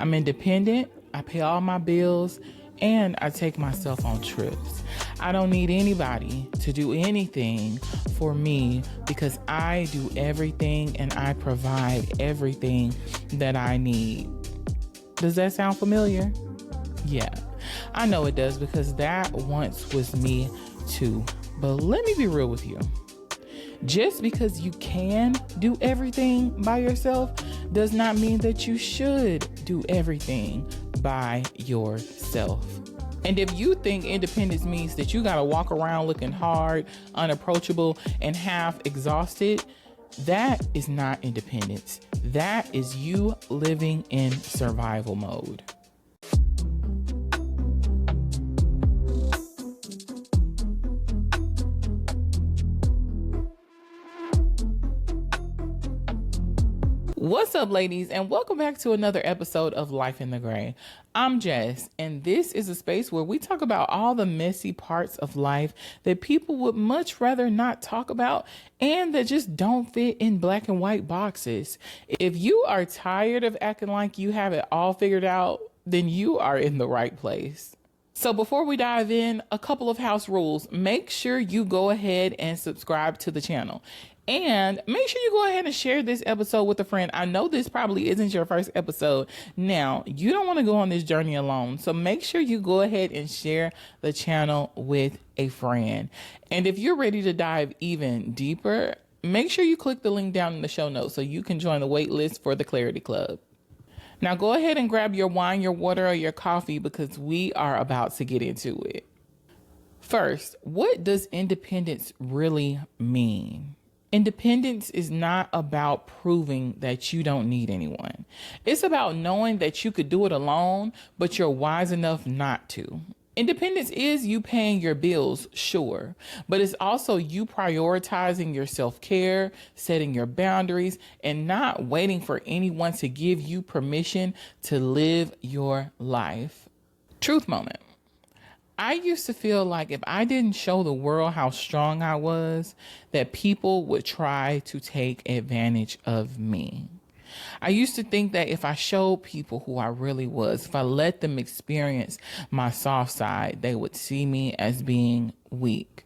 I'm independent, I pay all my bills, and I take myself on trips. I don't need anybody to do anything for me because I do everything and I provide everything that I need. Does that sound familiar? Yeah, I know it does because that once was me too. But let me be real with you. Just because you can do everything by yourself does not mean that you should do everything by yourself. And if you think independence means that you gotta walk around looking hard, unapproachable, and half exhausted, that is not independence. That is you living in survival mode. What's up, ladies, and welcome back to another episode of Life in the Gray. I'm Jess, and this is a space where we talk about all the messy parts of life that people would much rather not talk about and that just don't fit in black and white boxes. If you are tired of acting like you have it all figured out, then you are in the right place. So before we dive in, a couple of house rules. Make sure you go ahead and subscribe to the channel. And make sure you go ahead and share this episode with a friend. I know this probably isn't your first episode. Now, you don't want to go on this journey alone. So make sure you go ahead and share the channel with a friend. And if you're ready to dive even deeper, make sure you click the link down in the show notes so you can join the wait list for the Clarity Club. Now go ahead and grab your wine, your water, or your coffee because we are about to get into it. First, what does independence really mean? Independence is not about proving that you don't need anyone. It's about knowing that you could do it alone, but you're wise enough not to. Independence is you paying your bills, sure, but it's also you prioritizing your self-care, setting your boundaries, and not waiting for anyone to give you permission to live your life. Truth moment. I used to feel like if I didn't show the world how strong I was, that people would try to take advantage of me. I used to think that if I showed people who I really was, if I let them experience my soft side, they would see me as being weak.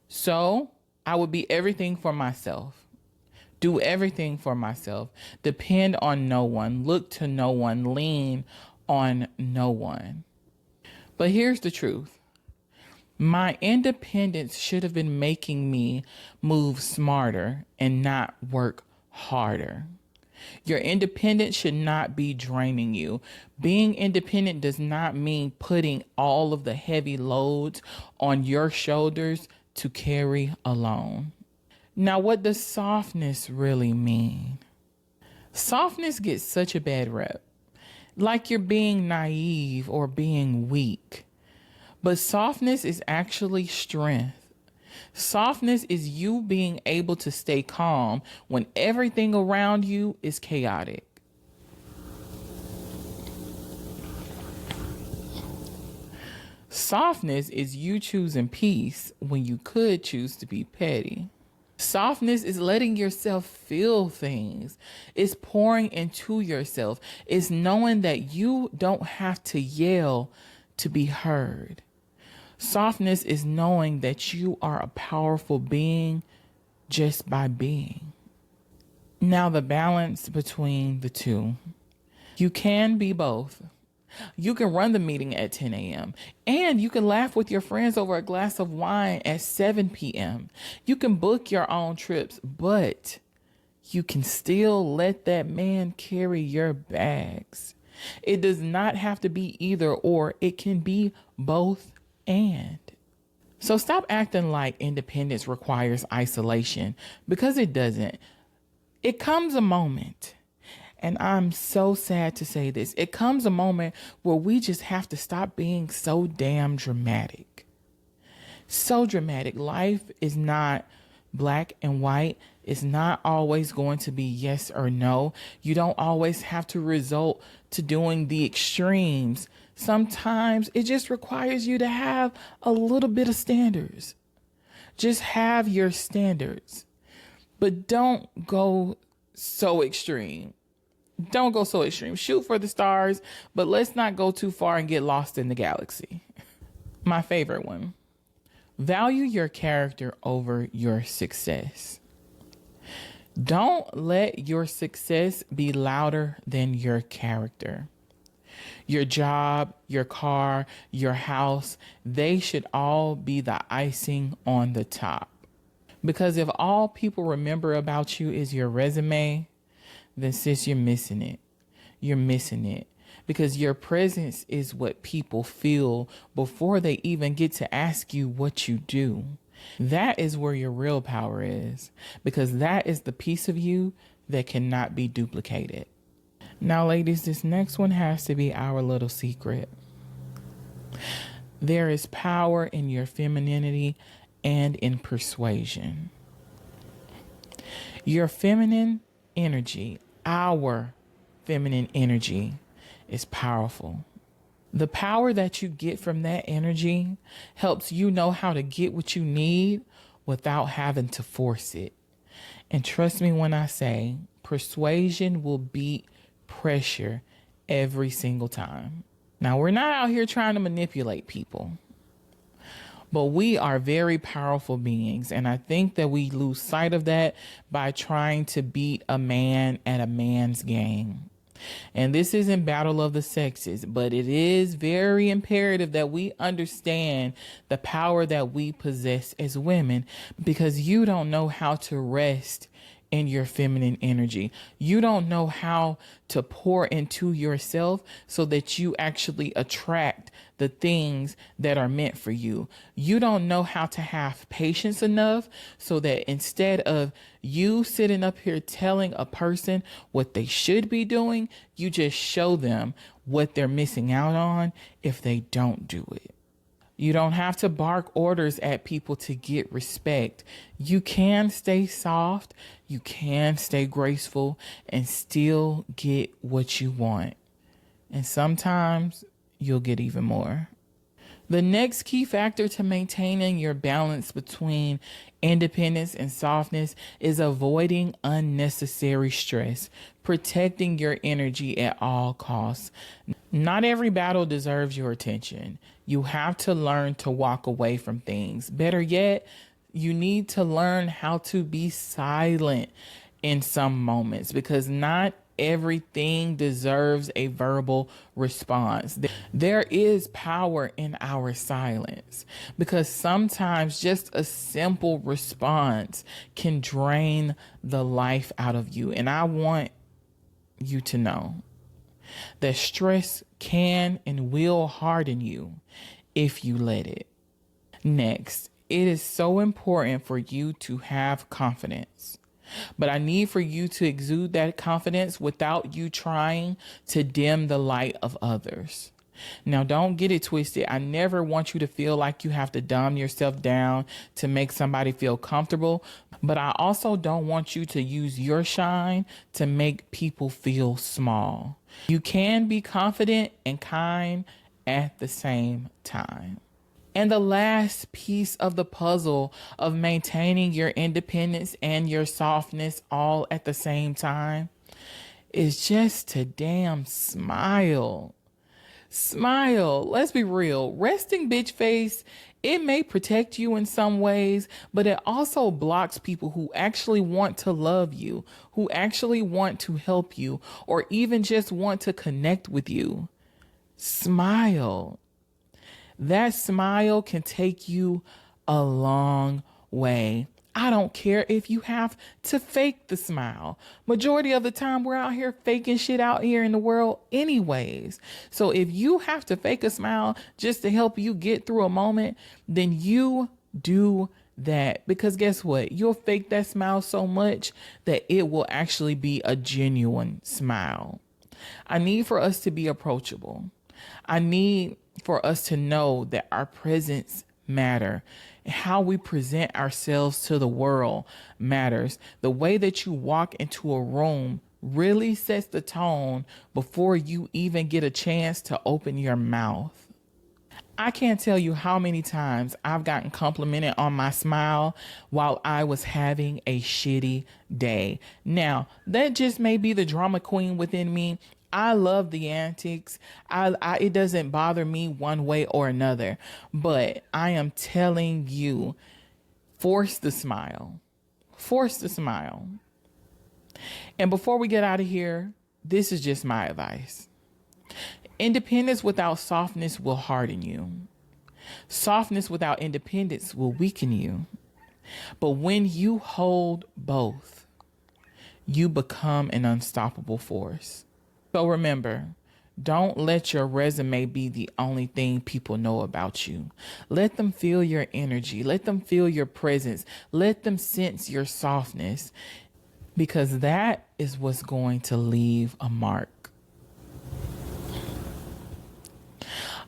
So I would be everything for myself, do everything for myself, depend on no one, look to no one, lean on no one. But here's the truth. My independence should have been making me move smarter and not work harder. Your independence should not be draining you. Being independent does not mean putting all of the heavy loads on your shoulders to carry alone. Now, what does softness really mean? Softness gets such a bad rep. Like you're being naive or being weak. But softness is actually strength. Softness is you being able to stay calm when everything around you is chaotic. Softness is you choosing peace when you could choose to be petty. Softness is letting yourself feel things. It's pouring into yourself. It's knowing that you don't have to yell to be heard. Softness is knowing that you are a powerful being just by being. Now the balance between the two. You can be both. You can run the meeting at 10 a.m. and you can laugh with your friends over a glass of wine at 7 p.m. You can book your own trips, but you can still let that man carry your bags. It does not have to be either or. It can be both and. So stop acting like independence requires isolation because it doesn't. It comes a moment. And I'm so sad to say this. It comes a moment where we just have to stop being so damn dramatic. So dramatic. Life is not black and white. It's not always going to be yes or no. You don't always have to resort to doing the extremes. Sometimes it just requires you to have a little bit of standards. Just have your standards. But don't go so extreme. Don't go so extreme. Shoot for the stars, but let's not go too far and get lost in the galaxy. My favorite one. Value your character over your success. Don't let your success be louder than your character. Your job, your car, your house, they should all be the icing on the top. Because if all people remember about you is your resume, then sis, you're missing it. You're missing it. Because your presence is what people feel before they even get to ask you what you do. That is where your real power is. Because that is the piece of you that cannot be duplicated. Now, ladies, this next one has to be our little secret. There is power in your femininity and in persuasion. Your feminine energy, our feminine energy, is powerful. The power that you get from that energy helps you know how to get what you need without having to force it. And trust me when I say persuasion will beat pressure every single time. Now, we're not out here trying to manipulate people, but we are very powerful beings. And I think that we lose sight of that by trying to beat a man at a man's game. And this isn't battle of the sexes, but it is very imperative that we understand the power that we possess as women, because you don't know how to rest in your feminine energy. You don't know how to pour into yourself so that you actually attract the things that are meant for you. You don't know how to have patience enough so that instead of you sitting up here telling a person what they should be doing, you just show them what they're missing out on if they don't do it. You don't have to bark orders at people to get respect. You can stay soft, you can stay graceful, and still get what you want. And sometimes you'll get even more. The next key factor to maintaining your balance between independence and softness is avoiding unnecessary stress, protecting your energy at all costs. Not every battle deserves your attention. You have to learn to walk away from things. Better yet, you need to learn how to be silent in some moments, because not everything deserves a verbal response. There is power in our silence, because sometimes just a simple response can drain the life out of you. And I want you to know that stress can and will harden you if you let it. Next, it is so important for you to have confidence. But I need for you to exude that confidence without you trying to dim the light of others. Now, don't get it twisted. I never want you to feel like you have to dumb yourself down to make somebody feel comfortable. But I also don't want you to use your shine to make people feel small. You can be confident and kind at the same time. And the last piece of the puzzle of maintaining your independence and your softness all at the same time is just to damn smile. Smile. Let's be real. Resting bitch face, it may protect you in some ways, but it also blocks people who actually want to love you, who actually want to help you, or even just want to connect with you. Smile. That smile can take you a long way. I don't care if you have to fake the smile. Majority of the time, we're out here faking shit out here in the world anyways. So if you have to fake a smile just to help you get through a moment, then you do that. Because guess what? You'll fake that smile so much that it will actually be a genuine smile. I need for us to be approachable. I need for us to know that our presence matter. How we present ourselves to the world matters. The way that you walk into a room really sets the tone before you even get a chance to open your mouth. I can't tell you how many times I've gotten complimented on my smile while I was having a shitty day. Now, that just may be the drama queen within me. I love the antics. It doesn't bother me one way or another. But I am telling you, force the smile. Force the smile. And before we get out of here, this is just my advice. Independence without softness will harden you. Softness without independence will weaken you. But when you hold both, you become an unstoppable force. So remember, don't let your resume be the only thing people know about you. Let them feel your energy. Let them feel your presence. Let them sense your softness, because that is what's going to leave a mark.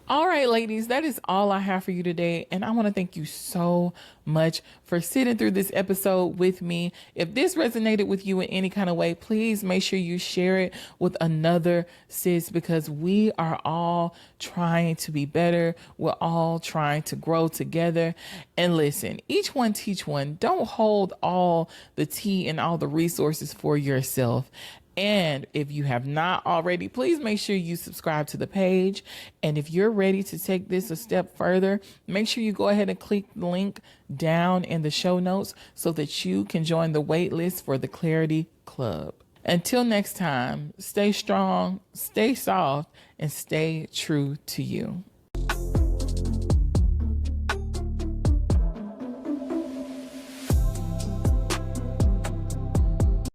All right, ladies, that is all I have for you today. And I want to thank you so much for sitting through this episode with me. If this resonated with you in any kind of way, please make sure you share it with another sis, because we are all trying to be better. We're all trying to grow together. And listen, each one teach one. Don't hold all the tea and all the resources for yourself. And if you have not already, please make sure you subscribe to the page. And if you're ready to take this a step further, make sure you go ahead and click the link down in the show notes so that you can join the wait list for the Clarity Club. Until next time, stay strong, stay soft, and stay true to you.